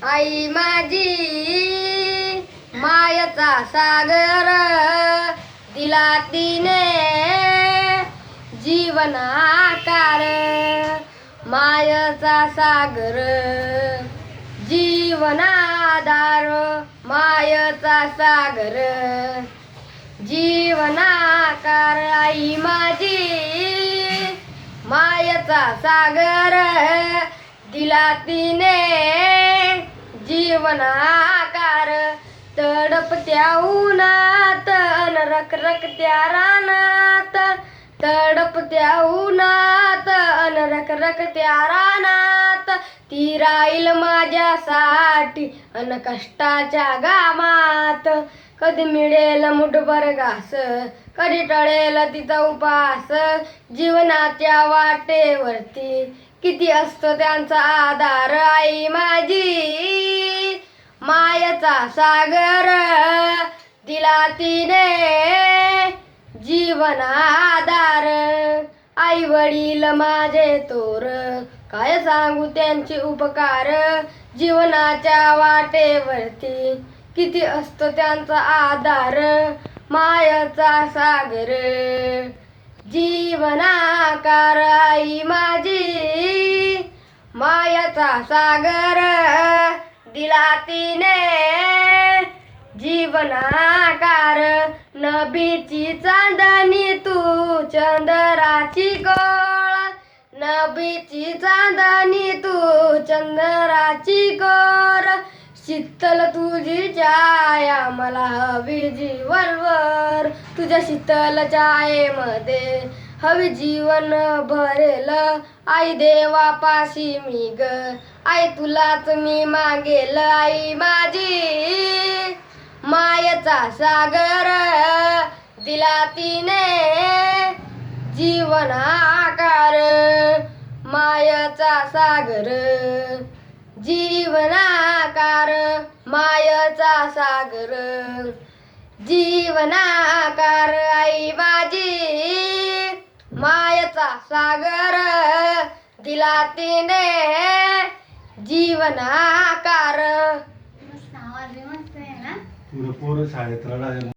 आई माझी मायेचा सागर दिला तिने जीवनाकार मायेचा सागर जीवनाधार मायेचा सागर जीवनाकार आई माझी मायेचा सागर दिला तिने जीवनाकार तडपत्या उन्हात अन रखरखत्या रानात तडपत्या उन्हात अन रखरखत्या रानात ती राहील माझ्यासाठी अन कष्टाच्या घामात कधी मिळेल मुठभर घास कधी टळेल तिचा उपास जीवनाच्या वाटेवरती किती असतो त्यांचा आधार आई माझी मायेचा सागर दिला तिने जीवनाधार आई वडील माझे थोर काय सांगू त्यांचे उपकार जीवनाच्या वाटेवरती किती असतो त्यांचा आधार मायेचा सागर जीवनाकार आई माझी मायेचा सागर दिला तिने जीवनाकार नभीची चांदणी तू चंद्राची गोळ नभीची चांदणी तू चंद्राची गोर शीतल तुझी छाया मला हवी जीवनभर तुझ्या शीतल छायेमध्ये हवी जीवन भरेल आई देवापाशी मी ग आई तुलाच मी मागेल आई माझी मायेचा सागर दिला तिने जीवनाकार मायेचा सागर जीवनाकार मायेचा सागर जीवनाकार आई माझी मायेचा सागर दिला तिने जीवनाकार पोरं शाळेत रडायला